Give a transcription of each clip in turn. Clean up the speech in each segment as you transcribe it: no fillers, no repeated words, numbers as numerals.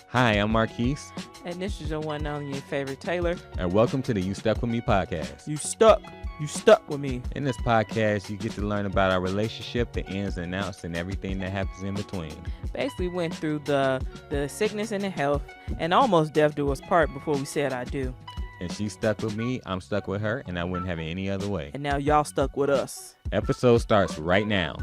Hi, I'm Marquise, And this is your one and only favorite Taylor. and welcome to the You Stuck With Me podcast. You stuck with me. In this podcast, you get to learn about our relationship, the ins and outs, and everything that happens in between. Basically went through the sickness and the health and almost death do us part before we said I do. And she's stuck with me, I'm stuck with her, and I wouldn't have it any other way. And now y'all stuck with us. Episode starts right now.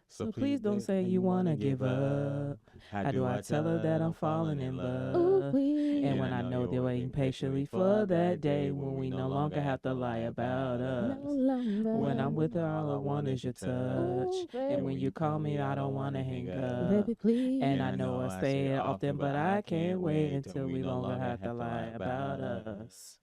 So please don't say you wanna give up. How do I tell her that I'm falling in love? And when I know they're waiting patiently for that day when we no longer have to lie about us. When I'm with her, all I want is your touch. And when you call me, I don't wanna hang up. Baby, please. And I know I say it often, but I can't wait until we no longer have to lie about us.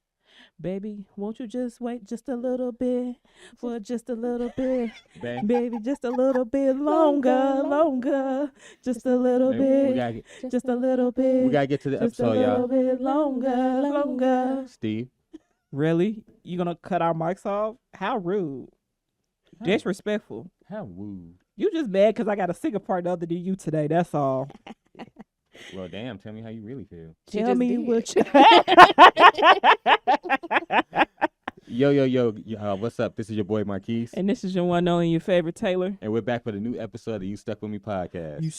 Baby, won't you just wait just a little bit? For just a little bit. Baby, just a little bit longer. Just a little bit. Just a little bit. We gotta get to the Just a episode, little y'all. bit longer. Steve, Really? You gonna cut our mics off? How rude. Disrespectful. how woo. You just mad because I got a singer part other than you today. That's all. Well, damn, tell me how you really feel. Tell me what you... Yo, what's up? This is your boy Marquise, And this is your one and only your favorite Taylor. and we're back for the new episode of You Stuck With Me podcast. You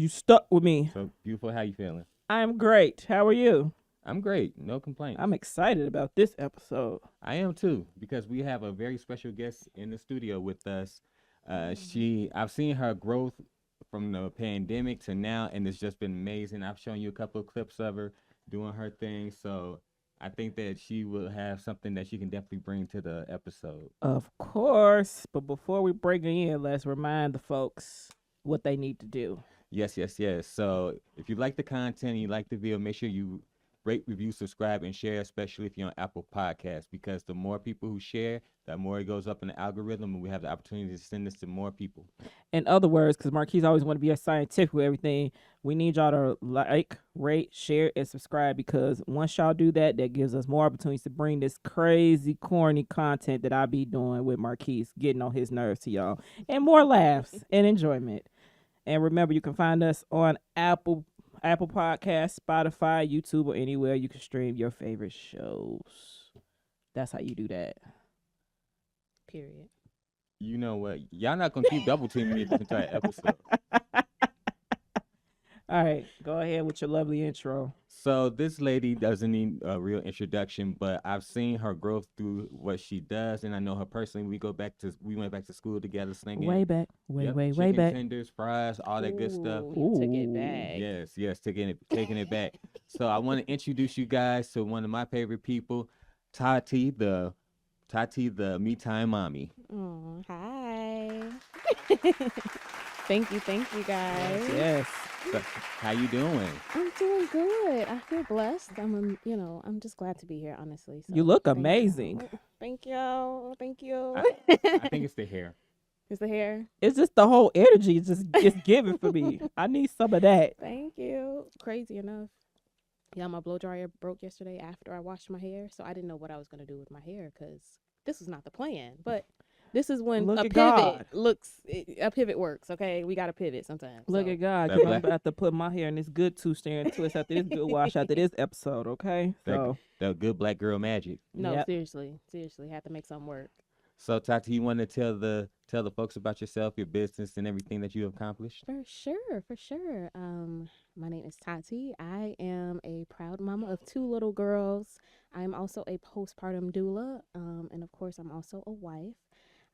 stuck with me. So, beautiful, how you feeling? I'm great. How are you? I'm great, no complaints. I'm excited about this episode. I am too, because we have a very special guest in the studio with us. I've seen her growth from the pandemic to now, and it's just been amazing. I've shown you a couple of clips of her doing her thing, so I think that she will have something that she can definitely bring to the episode. Of course. But before we bring her in, let's remind the folks what they need to do. Yes. So if you like the content and you like the video, make sure you rate, review, subscribe, and share, especially if you're on Apple Podcasts, because the more people who share, the more it goes up in the algorithm, and we have the opportunity to send this to more people. In other words, because Marquise always want to be scientific with everything, we need y'all to like, rate, share, and subscribe, because once y'all do that, that gives us more opportunities to bring this crazy, corny content that I be doing with Marquise, getting on his nerves to y'all, and more laughs and enjoyment. And remember, you can find us on Apple Podcasts, Spotify, YouTube, or anywhere you can stream your favorite shows. That's how you do that. Period. You know what? Y'all not gonna keep double teaming me this entire episode. All right, go ahead with your lovely intro. So this lady doesn't need a real introduction, but I've seen her growth through what she does, and I know her personally. We went back to school together singing. Way back, Yep, way chicken back. tenders, fries, all that good stuff. You took it Ooh. back. Yes, taking it back. So I want to introduce you guys to one of my favorite people, Tati, the me time mommy. Oh, hi. Thank you guys. Yes. So, how you doing? I'm doing good. I feel blessed. I'm just glad to be here, honestly. So You look thank y'all. amazing. Thank you. Thank you. I think it's the hair. Is the hair? It's just the whole energy is just it's given for me. I need some of that. Thank you. Crazy enough. Yeah, my blow dryer broke yesterday after I washed my hair, so I didn't know what I was gonna do with my hair because this was not the plan. But this is when Look a at God. a pivot works. Okay, we gotta pivot sometimes. Look so. at God, That because I'm black- about to put my hair in this good two-strand twist after this good wash after this episode, okay? So, That good black girl magic. No, Yep. seriously, had to make something work. So Tati, you want to tell the folks about yourself, your business, and everything that you have accomplished? For sure. My name is Tati. I am a proud mama of 2 little girls. I'm also a postpartum doula, and of course, I'm also a wife.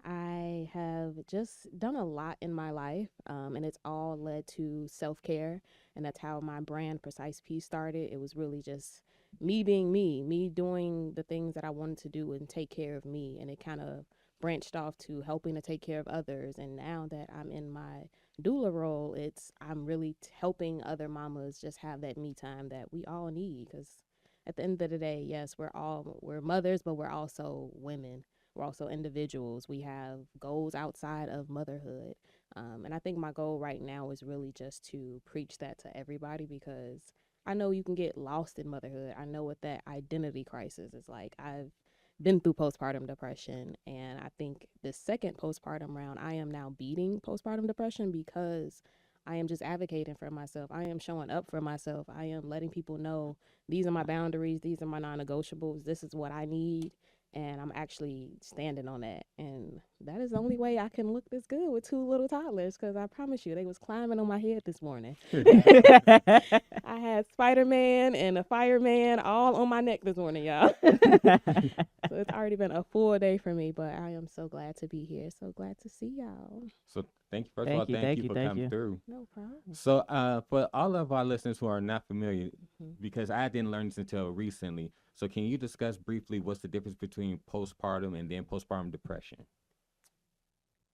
I have just done a lot in my life, and it's all led to self-care, and that's how my brand Precise Peace started. It was really just me being me doing the things that I wanted to do and take care of me, and it kind of branched off to helping to take care of others. And now that I'm in my doula role, I'm really helping other mamas just have that me time that we all need, because at the end of the day, yes, we're mothers, but we're also women. We're also individuals. We have goals outside of motherhood. And I think my goal right now is really just to preach that to everybody, because I know you can get lost in motherhood. I know what that identity crisis is like. I've been through postpartum depression. And I think the second postpartum round, I am now beating postpartum depression because I am just advocating for myself. I am showing up for myself. I am letting people know these are my boundaries, these are my non negotiables, this is what I need. And I'm actually standing on that. And that is the only way I can look this good with two little toddlers, because I promise you, they was climbing on my head this morning. I had Spider-Man and a fireman all on my neck this morning, y'all. So it's already been a full day for me, but I am so glad to be here. So glad to see y'all. So thank you. First of all, thank you for coming through. No problem. So for all of our listeners who are not familiar, Mhm. because I didn't learn this until recently, so can you discuss briefly what's the difference between postpartum and then postpartum depression?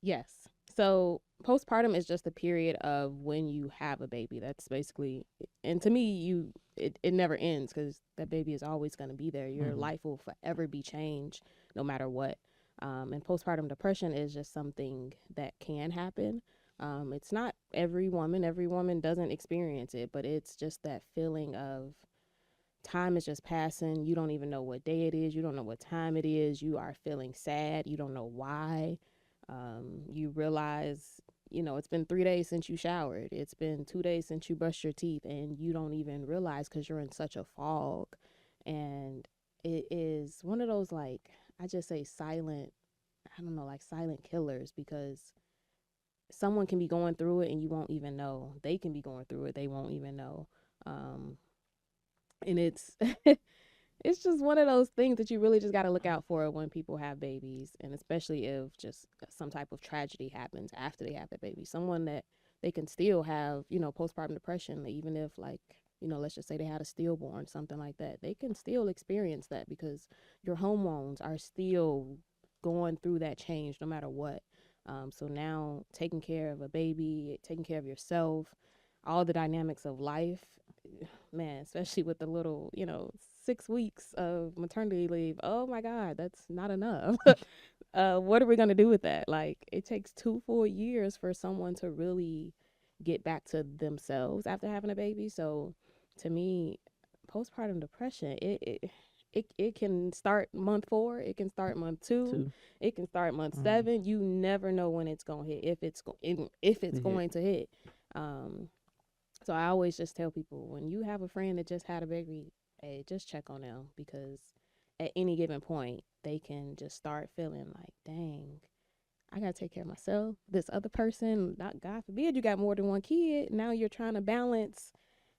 Yes. So postpartum is just a period of when you have a baby. That's basically, and to me, it never ends, because that baby is always going to be there. Your life will forever be changed no matter what. And postpartum depression is just something that can happen. It's not every woman. Every woman doesn't experience it, but it's just that feeling of time is just passing. You don't even know what day it is. You don't know what time it is. You are feeling sad. You don't know why. You realize, it's been 3 days since you showered. It's been 2 days since you brushed your teeth, and you don't even realize because you're in such a fog. And it is one of those, like, I just say silent, I don't know, like silent killers, because someone can be going through it and you won't even know. They can be going through it. They won't even know. And it's it's just one of those things that you really just got to look out for when people have babies, and especially if just some type of tragedy happens after they have that baby. Someone that they can still have, postpartum depression, even if, like, let's just say they had a stillborn, something like that. They can still experience that because your hormones are still going through that change no matter what. So now taking care of a baby, taking care of yourself, all the dynamics of life, man, especially with the little, 6 weeks of maternity leave. Oh my God, that's not enough. What are we going to do with that? Like, it takes 2 full years for someone to really get back to themselves after having a baby. So to me, postpartum depression, it can start month 4, it can start month 2, it can start month 7. You never know when it's going to hit, if it's going to hit. So I always just tell people, when you have a friend that just had a baby, hey, just check on them, because at any given point, they can just start feeling like, dang, I got to take care of myself. This other person, not God forbid, you got more than one kid. Now you're trying to balance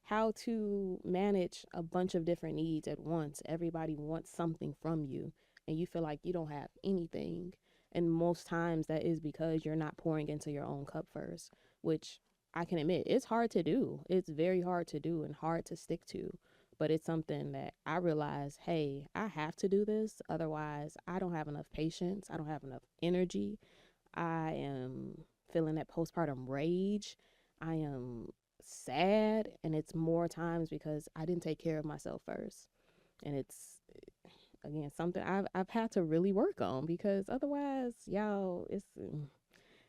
how to manage a bunch of different needs at once. Everybody wants something from you, and you feel like you don't have anything. And most times that is because you're not pouring into your own cup first, which I can admit it's hard to do. It's very hard to do and hard to stick to. But it's something that I realize, hey, I have to do this. Otherwise, I don't have enough patience. I don't have enough energy. I am feeling that postpartum rage. I am sad. And it's more times because I didn't take care of myself first. And it's, again, something I've had to really work on, because otherwise, y'all,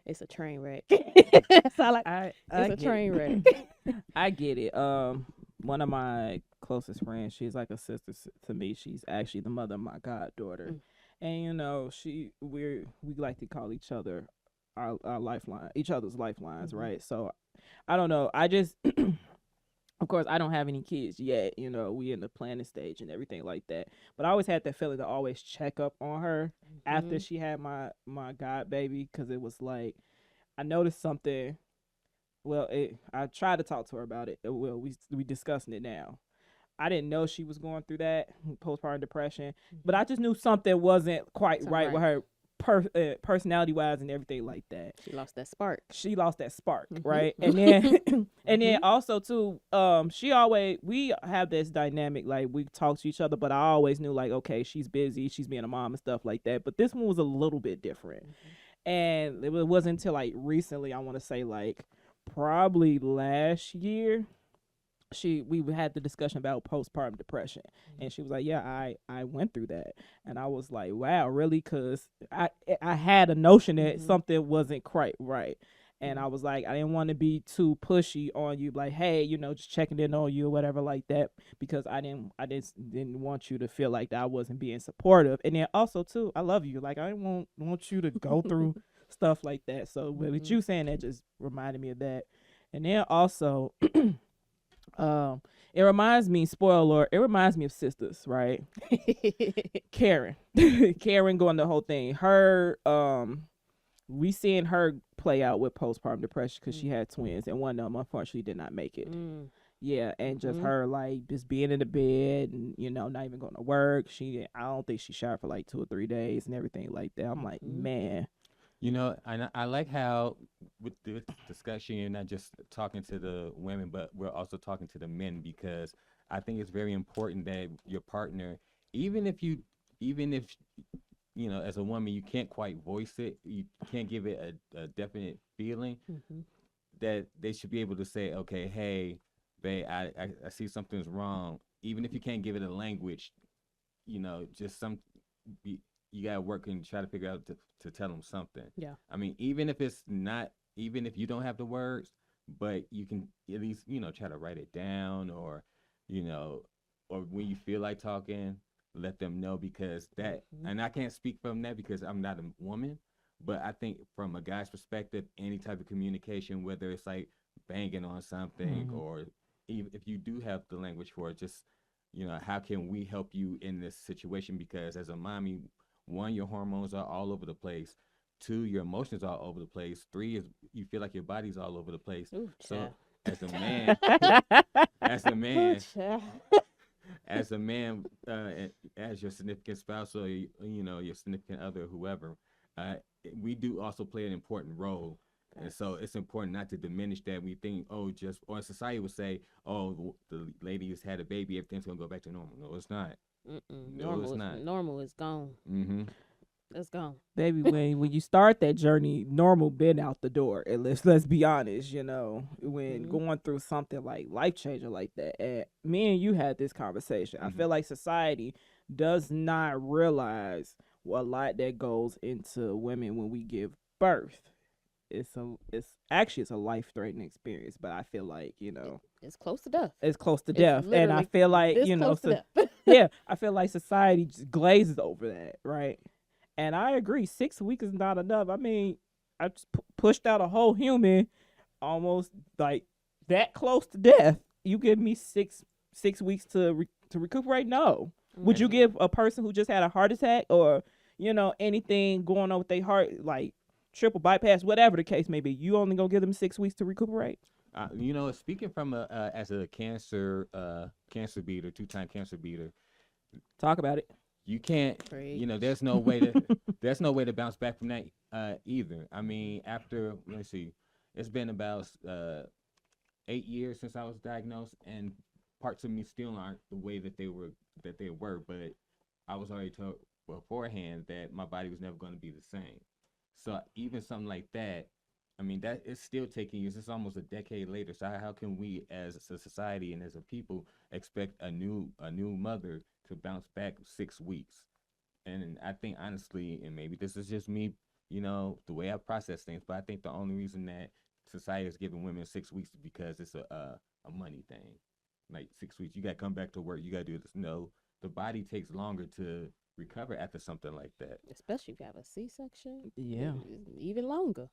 it's a train wreck. That's all it's a train wreck. I get it. One of my closest friends, she's like a sister to me. She's actually the mother of my goddaughter. And we like to call each other our lifeline, each other's lifelines, right? So I don't know. I just of course I don't have any kids yet, we in the planning stage and everything like that. But I always had that feeling to always check up on her after she had my god baby, because it was like I noticed something. Well, I tried to talk to her about it. Well, we discussing it now. I didn't know she was going through that postpartum depression, but I just knew something wasn't quite right with her personality wise and everything like that. She lost that spark. Right? And then and then also too, we have this dynamic, like we talk to each other, but I always knew, like, okay, she's busy, she's being a mom and stuff like that. But this one was a little bit different. And it wasn't until like recently, I want to say like probably last year, we had the discussion about postpartum depression, and she was like, yeah, I went through that. And I was like, wow, really? Because I had a notion that something wasn't quite right. And I was like, I didn't want to be too pushy on you, like, hey, just checking in on you or whatever like that, because I didn't want you to feel like that I wasn't being supportive. And then also too, I love you. Like, I didn't want you to go through stuff like that. So with you saying that just reminded me of that. And then also, it reminds me, spoiler alert, it reminds me of Sisters, right? Karen. Karen going the whole thing. Her, we seeing her play out with postpartum depression because she had twins, and one of them unfortunately did not make it. Yeah, and just her like just being in the bed and not even going to work. I don't think she showered for like 2 or 3 days and everything like that. I'm like, man. I like how with this discussion, you're not just talking to the women, but we're also talking to the men, because I think it's very important that your partner, even if as a woman, you can't quite voice it, you can't give it a definite feeling, that they should be able to say, okay, hey, babe, I see something's wrong. Even if you can't give it a language, just you gotta work and try to figure out to tell them something. Yeah. I mean, even if you don't have the words, but you can at least, try to write it down, or when you feel like talking, let them know, because and I can't speak from that because I'm not a woman, but I think from a guy's perspective, any type of communication, whether it's like banging on something, or even if you do have the language for it, just, how can we help you in this situation? Because as a mommy, 1, your hormones are all over the place. 2, your emotions are all over the place. 3 is you feel like your body's all over the place. Ooh, so child. as a man, Ooh, as a man, as your significant spouse, or your significant other, whoever, we do also play an important role. And so it's important not to diminish that. We think, or society would say, oh, the lady has had a baby, everything's gonna go back to normal. No, it's not. No, it's not. Normal is gone. It's gone. Baby, when you start that journey, normal been out the door. And let's be honest, when going through something like life changing like that. And me and you had this conversation. I feel like society does not realize a lot that goes into women when we give birth. It's a life-threatening experience, but I feel like it's close to death. It's close to death, and I feel like yeah, I feel like society just glazes over that, right? And I agree, 6 weeks is not enough. I mean, I just pushed out a whole human, almost like that close to death. You give me 6 weeks to recuperate? No. Would you give a person who just had a heart attack or anything going on with their heart, like triple bypass, whatever the case may be, you only gonna give them 6 weeks to recuperate? Speaking from as a cancer beater, 2-time cancer beater, talk about it. You can't, there's no way to bounce back from that either. I mean, after, let's see, it's been about 8 years since I was diagnosed, and parts of me still aren't the way that they were, but I was already told beforehand that my body was never going to be the same. So even something like that, I mean, that is still taking years. It's almost a decade later. So how can we, as a society and as a people, expect a new mother to bounce back 6 weeks? And I think honestly, and maybe this is just me, the way I process things, but I think the only reason that society is giving women 6 weeks is because it's a money thing. Like 6 weeks, you got to come back to work. You got to do this. No, the body takes longer to recover after something like that. Especially if you have a C-section. Yeah. Even longer.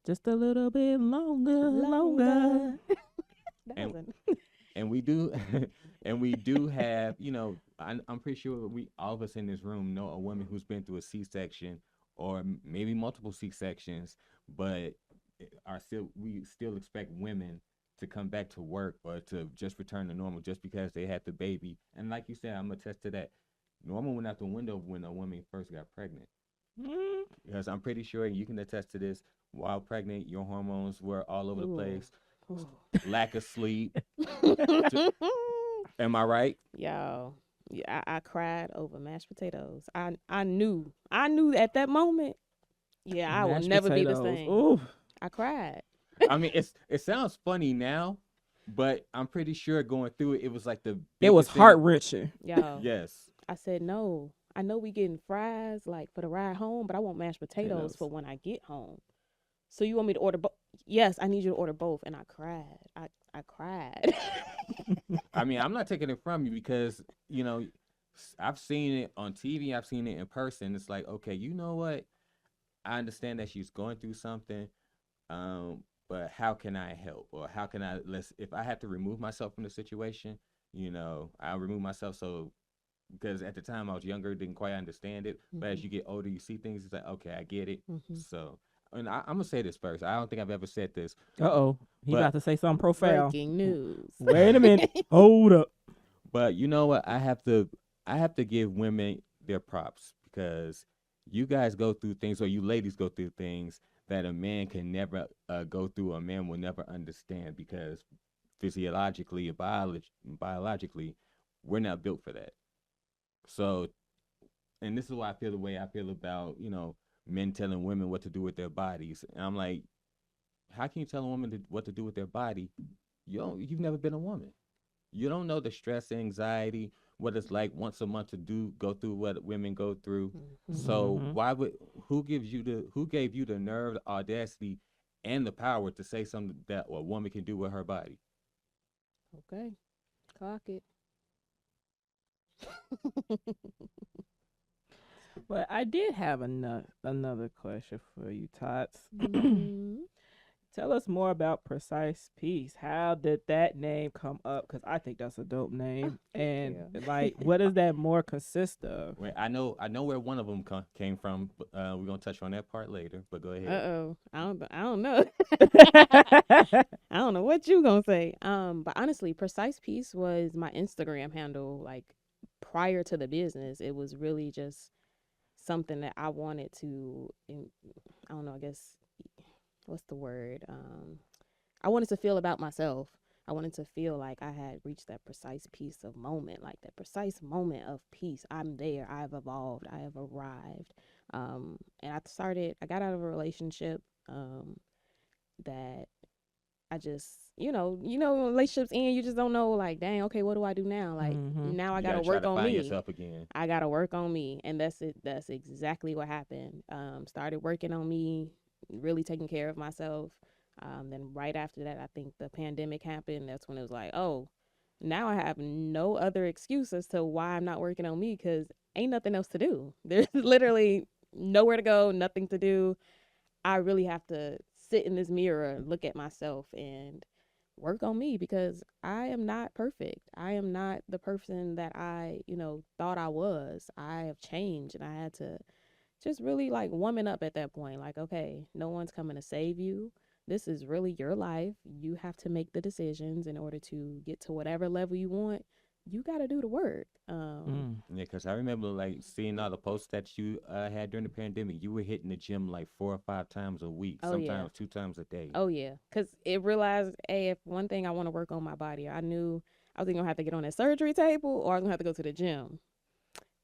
Just a little bit longer. And we do have, I'm pretty sure all of us in this room know a woman who's been through a C-section or maybe multiple C-sections, but we still expect women to come back to work or to just return to normal just because they had the baby. And like you said, I'm attest to that. Normal went out the window when a woman first got pregnant. Because I'm pretty sure you can attest to this. While pregnant, your hormones were all over the place. Lack of sleep. Am I right? Yo, yeah, I cried over mashed potatoes. I knew at that moment. Yeah, I will never be the same. Ooh. I cried. I mean, it sounds funny now, but I'm pretty sure going through it, it was like it was heart wrenching. Yo, yes. I said no. I know we getting fries like for the ride home, but I want mashed potatoes for when I get home. So you want me to order both? Yes, I need you to order both. And I cried. I cried. I mean, I'm not taking it from you because I've seen it on TV. I've seen it in person. It's like, okay, you know what? I understand that she's going through something, but how can I help, or how can I let's if I have to remove myself from the situation, I'll remove myself. So because at the time I was younger, didn't quite understand it, but as Mhm. you get older, you see things. It's like, okay, I get it. Mhm. So, and I'm gonna say this first. I don't think I've ever said this, Uh-oh. He but about to say something profound. Breaking news. Wait a minute. Hold up. But you know what? I have to give women their props because you guys go through things, or you ladies go through things that a man can never go through. A man will never understand because physiologically and biologically, we're not built for that. So, and this is why I feel the way I feel about men telling women what to do with their bodies. And I'm like, how can you tell a woman what to do with their body? You've never been a woman. You don't know the stress, anxiety, what it's like once a month to go through what women go through. Mhm. So Mm-hmm. who gave you the nerve, the audacity, and the power to say something that a woman can do with her body? Okay. Clock it. But I did have another question for you, Tots. Mhm. Tell us more about Precise Peace. How did that name come up? Because I think that's a dope Oh, name. thank And you. like, what does that more consist of? Wait, I know where one of them came from. But, we're gonna touch on that part later. But go ahead. Uh-oh. I don't know. I don't know what you gonna say. But honestly, Precise Piece was my Instagram handle. Like prior to the business, it was really just something that I wanted to. I don't know. I guess what's the word? I wanted to feel about myself. I wanted to feel like I had reached that precise piece of moment, like that precise moment of peace. I'm there. I've evolved. I have arrived. And I got out of a relationship that I just, when relationships end, you just don't know, like, dang, okay, what do I do now? Like, Mm-hmm. now I You got to gotta try work to on find me. yourself again. I got to work on me. And that's it. That's exactly what happened. Started working on me, really taking care of myself. Then right after that, I think the pandemic happened. That's when it was like, oh, now I have no other excuse as to why I'm not working on me because ain't nothing else to do. There's literally nowhere to go, nothing to do. I really have to sit in this mirror, look at myself, and work on me because I am not perfect. I am not the person that I, thought I was. I have changed and I had to just really like woman up at that point. Like, okay, no one's coming to save you. This is really your life. You have to make the decisions in order to get to whatever level you want. You got to do the work. Mm. Yeah, because I remember like seeing all the posts that you had during the pandemic. You were hitting the gym like 4 or 5 times a week, Oh, yeah. sometimes 2 times a day. Oh yeah, because it realized, hey, if one thing I want to work on my body, I knew I was either gonna have to get on that surgery table or I was gonna have to go to the gym.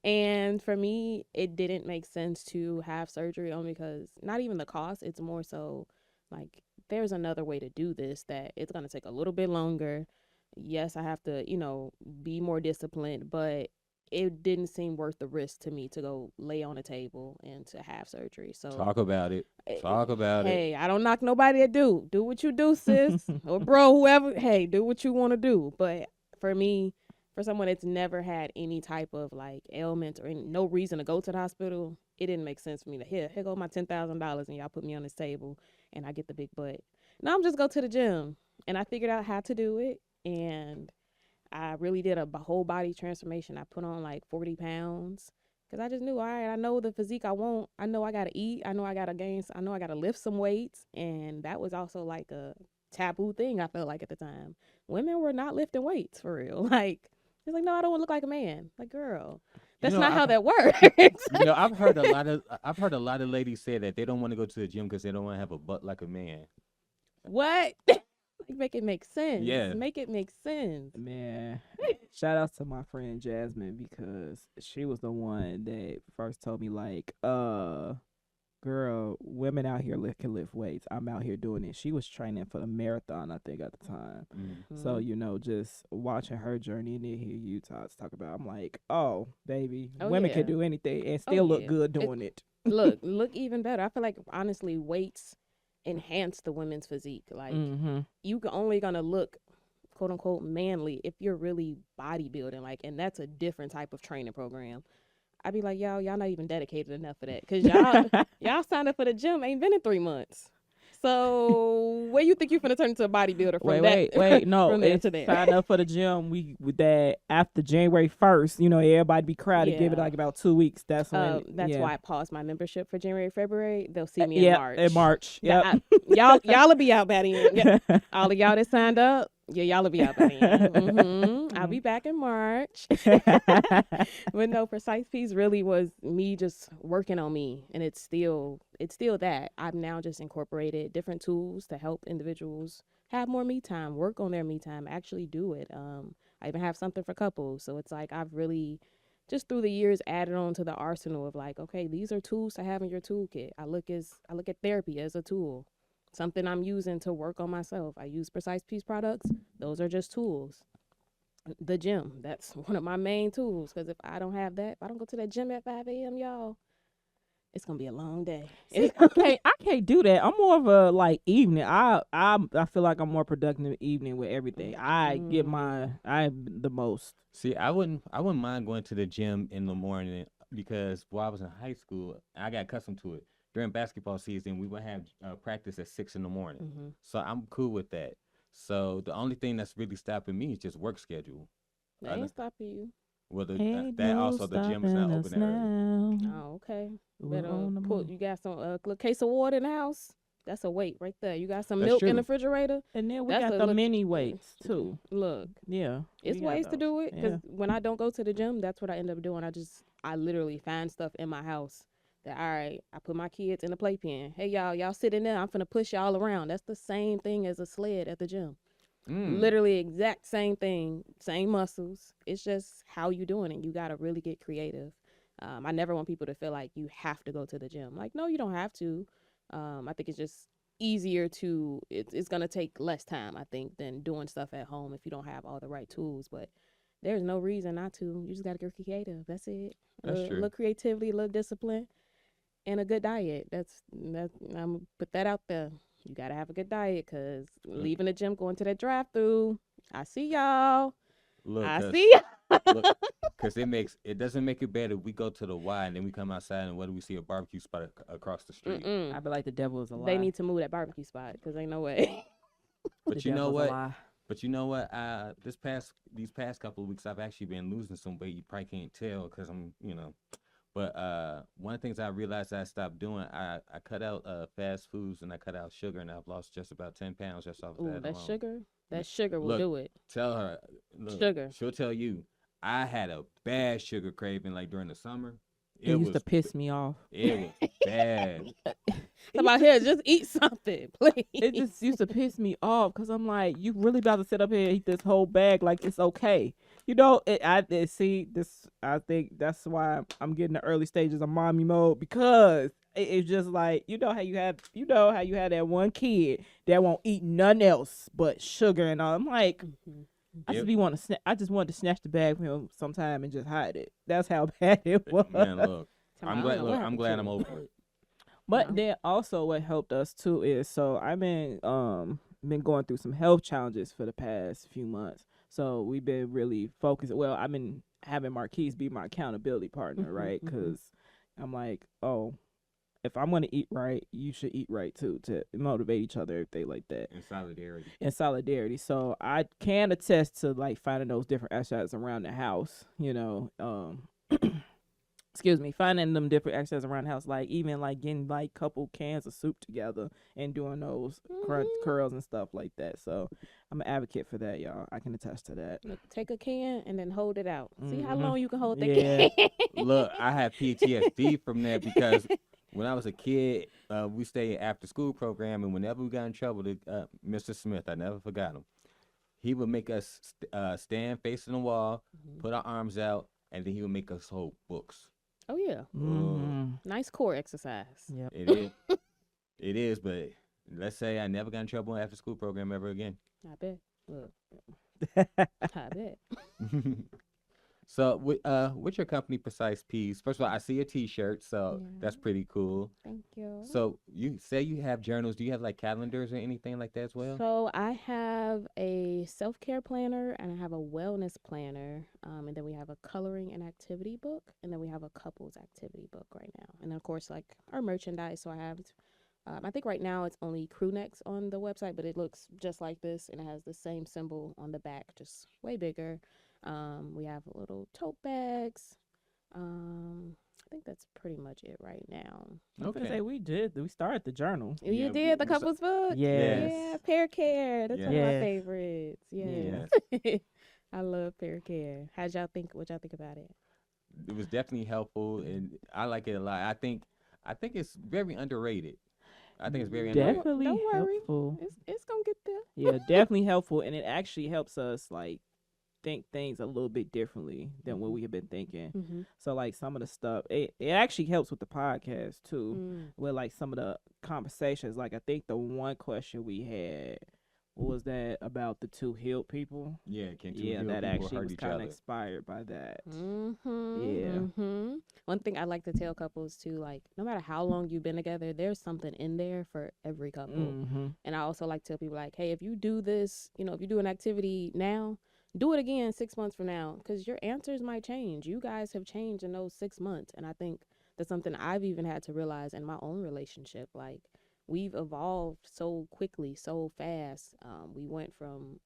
And for me, it didn't make sense to have surgery on because not even the cost. It's more so like there's another way to do this that it's gonna take a little bit longer. Yes, I have to, be more disciplined, but it didn't seem worth the risk to me to go lay on a table and to have surgery. So Talk about it. Talk about it. hey, I don't knock nobody that do. Do what you do, sis. Or bro, whoever. Hey, do what you want to do. But for me, for someone that's never had any type of like ailment or no reason to go to the hospital, it didn't make sense for me to here go my $10,000 and y'all put me on this table and I get the big butt. No, I'm just go to the gym and I figured out how to do it and I really did a whole body transformation. I put on like 40 pounds because I just knew, all right, I know the physique I want. I know I got to eat. I know I got to gain. I know I got to lift some weights. And that was also like a taboo thing I felt like at the time. Women were not lifting weights for real. Like, it's like, no, I don't want to look like a man. Like, girl, You that's know, not how I've that works. I've heard a lot of ladies say that they don't want to go to the gym because they don't want to have a butt like a man. What? Make it make sense. Yeah. Make it make sense. Man, shout out to my friend Jasmine because she was the one that first told me like, girl, women out here can lift weights. I'm out here doing it. She was training for the marathon, I think, at the time. Mm. So, Mhm. Just watching her journey and then hear you talk about, I'm like, oh, baby, Oh, women yeah. can do anything and Oh, still look yeah. good doing it. Look even better. I feel like honestly, weights enhance the women's physique. Like Mm-hmm. you only gonna look quote unquote manly if you're really bodybuilding. Like, and that's a different type of training program. I'd be like, y'all not even dedicated enough for that, because y'all signed up for the gym, ain't been in 3 months. So where you think you finna turn into a bodybuilder from Wait. No, from there it's to there? sign up for the gym. We with that after January 1st. You know, everybody be crowded. Give it Yeah. like about 2 weeks. That's when. That's yeah. why I paused my membership for January, February. They'll see me in Yeah, March. in March. That- Yep. y'all'll be out by then. Yeah. All of y'all that signed up, yeah, y'all'll be out by then. I'll be back in March. But no, Precise Piece really was me just working on me, and it's still that. I've now just incorporated different tools to help individuals have more me time, work on their me time, actually do it. I even have something for couples, so it's like I've really just through the years added on to the arsenal of like, okay, these are tools to have in your toolkit. I look at therapy as a tool, something I'm using to work on myself. I use Precise Piece products. Those are just tools. The gym, that's one of my main tools, because if I don't have that, if I don't go to that gym at 5 a.m., y'all, it's gonna be a long day. See, I can't do that. I'm more of a like evening. I feel like I'm more productive evening with everything. I get the most. See, I wouldn't mind going to the gym in the morning because while I was in high school, I got accustomed to it. During basketball season, we would have practice at 6 in the morning, so I'm cool with that. So the only thing that's really stopping me is just work schedule. That ain't stopping you. Well, Ain't that no also the gym is not stopping open us that early. now. Oh, okay. We're Better on the put. move. You got some little case of water in the house. That's a weight right there. You got some That's milk in true. the refrigerator. And then we That's got a the look- mini weights too. Look, Yeah, it's we got ways to those. do it. Because Yeah. when I don't go to the gym, that's what I end up doing. I literally find stuff in my house that, all right, I put my kids in the playpen. Hey, y'all sit in there. I'm finna push y'all around. That's the same thing as a sled at the gym. Literally exact same thing, same muscles. It's just how you doing it. You got to really get creative. I never want people to feel like you have to go to the gym. Like, no, you don't have to. I think it's just easier to, it's going to take less time, I think, than doing stuff at home if you don't have all the right tools. But there's no reason not to. You just got to get creative. That's it. That's A true. little creativity, a little discipline, and a good diet. That's I'm gonna put that out there. You gotta have a good diet, because leaving the gym, going to that drive-through, I see y'all. Look, I 'cause- see y'all. look, because it doesn't make it better. We go to the Y and then we come outside and what do we see? A barbecue spot across the street. Mm-mm. I be like the devil is a lie. They need to move that barbecue spot, because ain't no way. But The you know devil's a what? lie. But you know what? These past couple of weeks, I've actually been losing some weight. You probably can't tell because I'm. But one of the things I realized I stopped doing, I cut out fast foods and I cut out sugar, and I've lost just about 10 pounds just off of Ooh, that that alone. sugar. That sugar will Look, do it. Tell her, look, Sugar. She'll tell you. I had a bad sugar craving like during the summer. It used to piss me off. It was bad. About here, just eat something, please. It just used to piss me off because I'm like, you really about to sit up here and eat this whole bag like it's okay. You know, I think that's why I'm getting the early stages of mommy mode, because it's just like, you know how you had that one kid that won't eat nothing else but sugar and all. I'm like, I just wanted to snatch the bag from him sometime and just hide it. That's how bad it was. Man, look, Somebody, I'm I glad. don't know Look, what I'm glad I'm happened to over it. But No. then also what helped us too is, so I've been going through some health challenges for the past few months. So we've been really focused. Well, I've been having Marquise be my accountability partner, right? Because I'm like, oh, if I'm gonna eat right, you should eat right too, to motivate each other, everything like that. In solidarity. So I can attest to like finding those different exercises around the house, excuse me, finding them different exercises around the house, like even like getting like couple cans of soup together and doing those curls and stuff like that. So I'm an advocate for that, y'all. I can attest to that. Look, take a can and then hold it out. See how Mhm. long you can hold that Yeah. can. Look, I have PTSD from that because when I was a kid, we stayed after school program, and whenever we got in trouble, Mr. Smith, I never forgot him. He would make us stand facing the wall, put our arms out, and then he would make us hold books. Oh yeah, Mhm. nice core exercise. Yep. It is. It is, but let's say I never got in trouble after school program ever again. I bet. Look, I bet. So, with your company, Precise Peace. First of all, I see a T-shirt, so that's Yeah. pretty cool. Thank you. So, you say you have journals. Do you have like calendars or anything like that as well? So I have a self-care planner and I have a wellness planner, and then we have a coloring and activity book, and then we have a couples activity book right now, and then of course like our merchandise. So I have, I think right now it's only crew necks on the website, but it looks just like this, and it has the same symbol on the back, just way bigger. We have little tote bags. I think that's pretty much it right now. I'm gonna Okay. say we started the journal. You Yeah, did the we saw- couples book? Yes. Yeah, Pear Care. That's one of my Yes. favorites. Yes. I love Pear Care. What y'all think about it? It was definitely helpful, and I like it a lot. I think it's very underrated. I think it's very underrated. Definitely Don't worry. helpful. It's gonna get there. Yeah, definitely helpful, and it actually helps us like think things a little bit differently than what we have been thinking. Mm-hmm. So like some of the stuff, it actually helps with the podcast too, Mm. with like some of the conversations. Like I think the one question we had, what was that about the two healed people? Yeah, can two Yeah, healed that people actually hurt was each kind of other? inspired by that. Mm-hmm. Yeah. Mm-hmm. One thing I like to tell couples too, like no matter how long you've been together, there's something in there for every couple. Mm-hmm. And I also like to tell people like, hey, if you do this, if you do an activity now, do it again 6 months from now, because your answers might change. You guys have changed in those 6 months, and I think that's something I've even had to realize in my own relationship. Like we've evolved so quickly, so fast. We went from,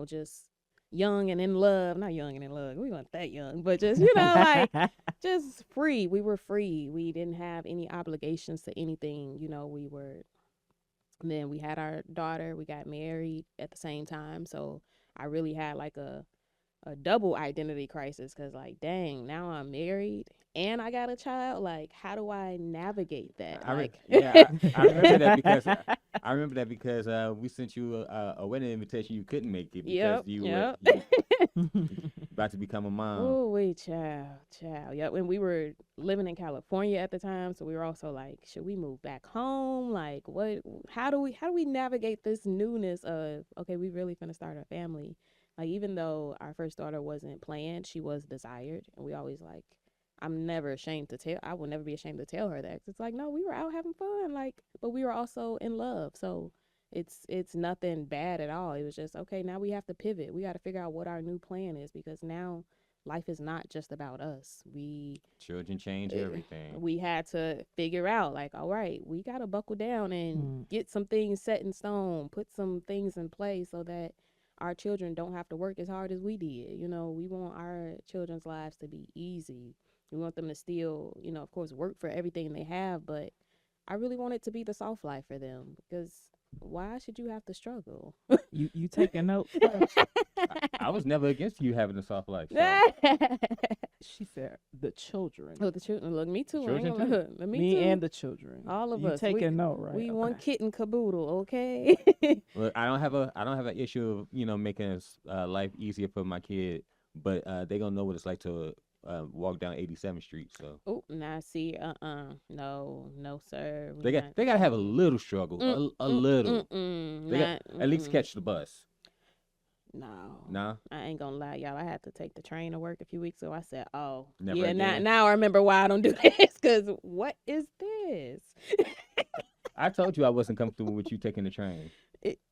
just young and in love. Not young and in love. We weren't that young, but just like just free. We were free. We didn't have any obligations to anything. We were. And then we had our daughter. We got married at the same time. So I really had like a double identity crisis because, like, dang, now I'm married and I got a child. Like, how do I navigate that? I remember that because we sent you a wedding invitation. You couldn't make it because Yep, you yep. were about to become a mom. Oh, wait, child. Yep. And we were living in California at the time, so we were also like, should we move back home? Like, what? How do we navigate this newness of, okay, we really finna start a family? Like, even though our first daughter wasn't planned, she was desired, and we always like, I'm never ashamed to tell. I will never be ashamed to tell her that. 'Cause it's like, no, we were out having fun, like, but we were also in love, so. It's nothing bad at all. It was just, okay, now we have to pivot. We got to figure out what our new plan is, because now life is not just about us. Children change everything. We had to figure out, like, all right, we got to buckle down and get some things set in stone, put some things in place so that our children don't have to work as hard as we did. We want our children's lives to be easy. We want them to still, of course, work for everything they have, but I really want it to be the soft life for them, because why should you have to struggle? You taking notes? I was never against you having a soft life. So. She said the children. Oh, the children. Look, me too. I ain't Children gonna too. look. Me too. and the children. All of you us. taking note, right? We Okay. one kit and caboodle, okay? Look, I don't have an issue of making life easier for my kid, but they gonna know what it's like to walk down 87th Street. So Oh, now see, no, sir. they gotta have a little struggle, a little. They got at least catch the bus. No. Nah. I ain't gonna lie, y'all. I had to take the train to work a few weeks ago. I said, oh, Never yeah, again. now I remember why I don't do this, because what is this? I told you I wasn't comfortable with you taking the train.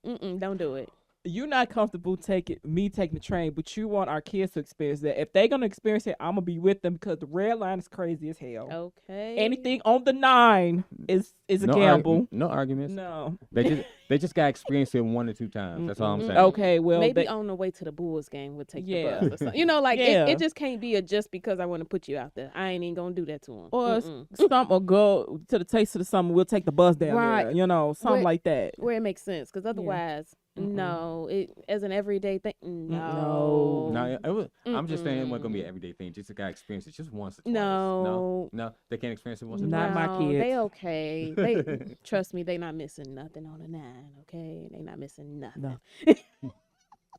Don't do it. You're not comfortable taking the train, but you want our kids to experience that. If they're gonna experience it, I'm gonna be with them, because the red line is crazy as hell. Okay. Anything on the 9 is a No gamble. no arguments. No. They just gotta experience it 1 or 2 times. That's all I'm saying. Okay, well, maybe on the way to the Bulls game we'll take Yeah. the bus or something. Like Yeah. it just can't be just because I want to put you out there. I ain't even gonna do that to them. or some or go to the Taste of the Summer. We'll take the bus down Right. there. Something Where- like that. Where it makes sense, because otherwise, no, it as an everyday thing. No. No, I'm just saying it wasn't gonna be an everyday thing. Just gotta experience it just once or twice. No. No, they can't experience it once or Not twice. my kids. They okay. They trust me. They not missing nothing on the 9. Okay, they not missing nothing.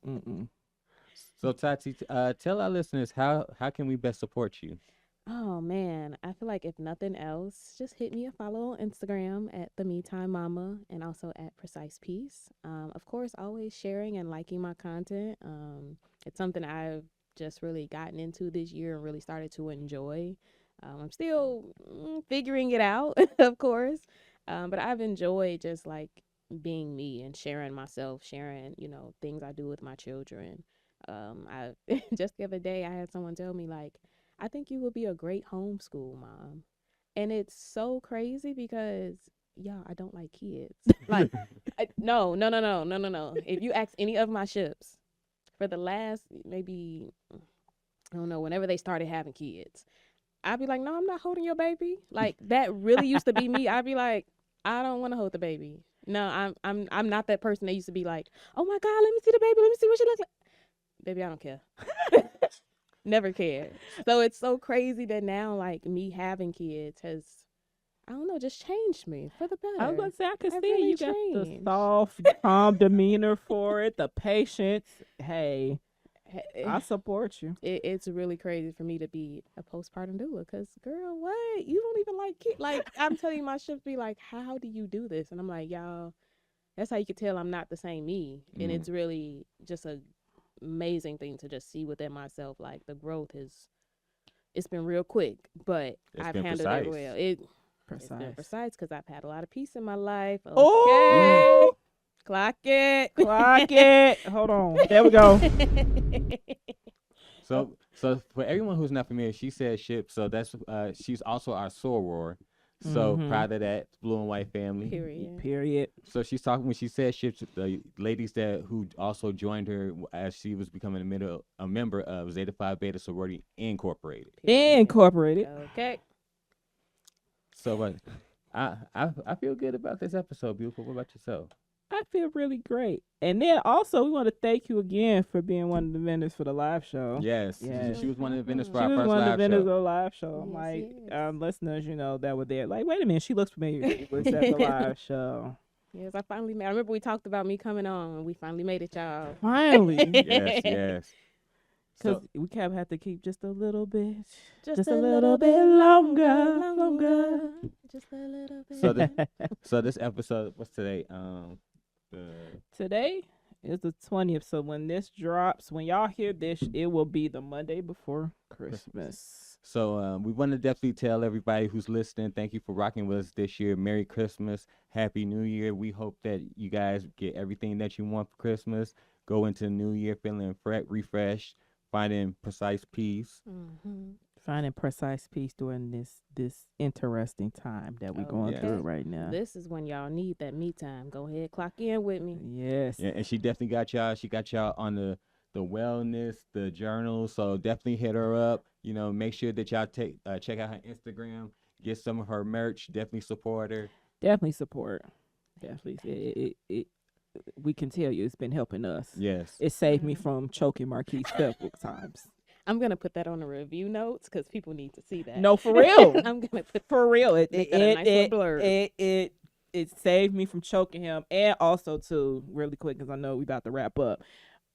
No. So Tati, tell our listeners how can we best support you? Oh man, I feel like if nothing else, just hit me a follow on Instagram at the Me Time Mama, and also at Precise Peace. Of course, always sharing and liking my content. It's something I've just really gotten into this year and really started to enjoy. I'm still figuring it out, of course, but I've enjoyed just like being me and sharing myself, sharing, things I do with my children. I just the other day I had someone tell me like, I think you would be a great homeschool mom. And it's so crazy because yeah, I don't like kids. Like no, no, no, no, no, no, no. If you ask any of my ships for the last maybe I don't know, whenever they started having kids, I'd be like, no, I'm not holding your baby. Like that really used to be me. I'd be like, I don't want to hold the baby. No, I'm not that person that used to be like, oh my God, let me see the baby, let me see what she looks like. Baby, I don't care. Never cared. So it's so crazy that now like me having kids has, I don't know, just changed me for the better. I was gonna say I could I see really you got the changed. soft, calm demeanor for it, the patience. Hey, I support you. It's really crazy for me to be a postpartum doula because, girl, what? You don't even like kids. Like, I'm telling you, my ships be like, how do you do this? And I'm like, y'all, that's how you can tell I'm not the same me. And it's really just a amazing thing to just see within myself. Like, the growth it's been real quick, but I've been handled precise. it well. It's been precise because I've had a lot of peace in my life. Okay. Oh, Clock it. clock it. Hold on. There we go. So for everyone who's not familiar, she said ship. So that's she's also our soror. So proud of that blue and white family. Period. So she's talking when she said ships. The ladies who also joined her as she was becoming a member of Zeta Phi Beta Sorority Incorporated. Incorporated. Okay. So I feel good about this episode. Beautiful. What about yourself? I feel really great. And then also we want to thank you again for being one of the vendors for the live show. Yes. Yes. She was one of the vendors for She our was first one of the live vendors of show. the live show. Yes, Like yes. listeners, that were there. Like, wait a minute, she looks familiar. She was at the live show. Yes, I finally made. I remember we talked about me coming on. We finally made it, y'all. Finally. Yes. Because we kept have to keep just a little bit. Just a little bit longer. Just a little bit. So this episode, what's today? Today is the 20th. So when this drops, when y'all hear this, it will be the Monday before Christmas. So we want to definitely tell everybody who's listening, thank you for rocking with us this year. Merry Christmas, Happy New Year. We hope that you guys get everything that you want for Christmas. Go into the new year feeling refreshed, finding precise peace. Finding precise peace during this interesting time that we're going through right now. This is when y'all need that me time. Go ahead, clock in with me. Yes. Yeah, and she definitely got y'all. She got y'all on the wellness, the journal. So definitely hit her up. Make sure that y'all check out her Instagram, get some of her merch. Definitely support her. Definitely support. Definitely. We can tell you it's been helping us. Yes. It saved me from choking Marquise several times. I'm gonna put that on the review notes because people need to see that. No, for real. I'm gonna put for real. Make that a nice little blurb. It saved me from choking him, and also too really quick because I know we about to wrap up.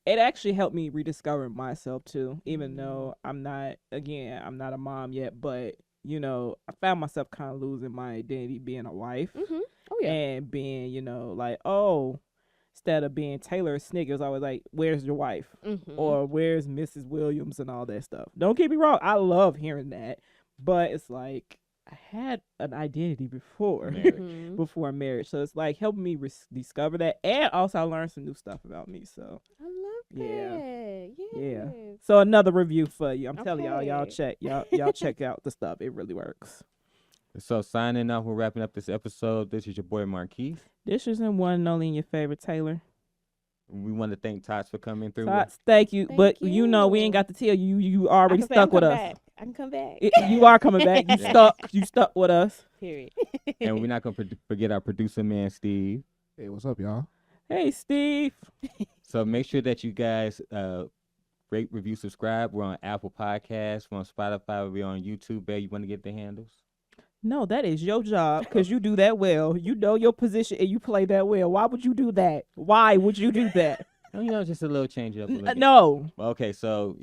It actually helped me rediscover myself too, even though I'm not a mom yet, but I found myself kind of losing my identity being a wife. Oh yeah, and being like, oh, instead of being Taylor Snick, it was always like, where's your wife? Or where's Mrs. Williams and all that stuff. Don't get me wrong, I love hearing that, but it's like I had an identity before marriage, so it's like helping me discover that, and also I learned some new stuff about me. So I love that. Yeah. So another review for you. I'm telling y'all check out the stuff. It really works. So signing off, we're wrapping up this episode. This is your boy Marquise. This isn't one and only your favorite Taylor. We want to thank Tots for coming through. Tots, thank you. But we ain't got to tell you. You already stuck with us. I can come back. You are coming back. You stuck with us. Period. And we're not gonna forget our producer man, Steve. Hey, what's up, y'all? Hey, Steve. So make sure that you guys rate, review, subscribe. We're on Apple Podcasts. We're on Spotify. We're on YouTube. Babe, you want to get the handles? No, that is your job because you do that well. You know your position and you play that well. Why would you do that? Why would you do that? Just a little change up. No. Okay, so.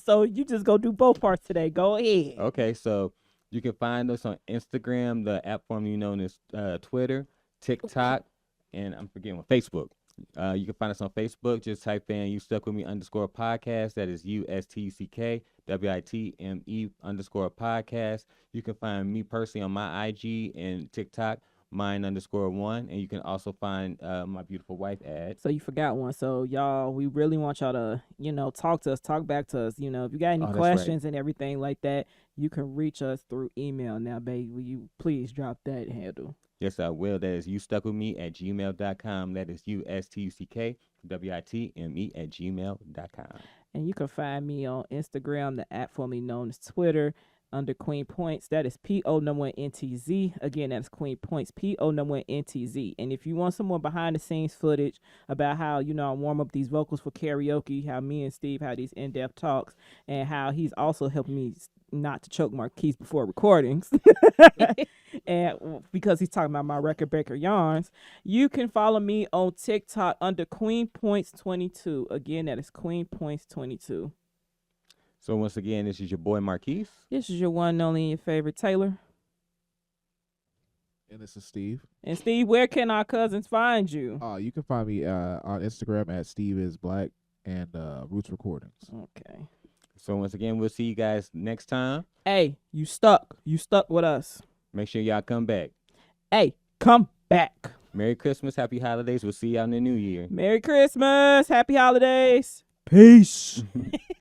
So you just go do both parts today. Go ahead. Okay, so you can find us on Instagram, the app formerly known as Twitter, TikTok, and I'm forgetting Facebook. You can find us on Facebook. Just type in "You Stuck With Me" _podcast. That is USTCKWITME _podcast. You can find me personally on my IG and TikTok, mine _1, and you can also find my beautiful wife at. So you forgot one. So y'all, we really want y'all to, talk to us, talk back to us. If you got any Oh, that's questions and everything like that, you can reach us through email. Now, babe, will you please drop that handle? Yes, I will. That is youstuckwithme @gmail.com. That is USTCKWITME @gmail.com. And you can find me on Instagram, the app formerly known as Twitter, under Queen Points. That is PO_NTZ. Again, that's Queen Points, PO_NTZ. And if you want some more behind the scenes footage about how, I warm up these vocals for karaoke, how me and Steve have these in-depth talks, and how he's also helping me not to choke Marquise before recordings. And because he's talking about my record breaker yarns, you can follow me on TikTok under Queen Points 22. Again, that is Queen Points 22. So once again, this is your boy Marquise. This is your one and only, your favorite Taylor. And this is Steve. And Steve, where can our cousins find you? You can find me on Instagram at Steve is Black and Roots Recordings. Okay. So once again, we'll see you guys next time. Hey, you stuck. You stuck with us. Make sure y'all come back. Hey, come back. Merry Christmas, Happy Holidays. We'll see y'all in the new year. Merry Christmas. Happy holidays. Peace.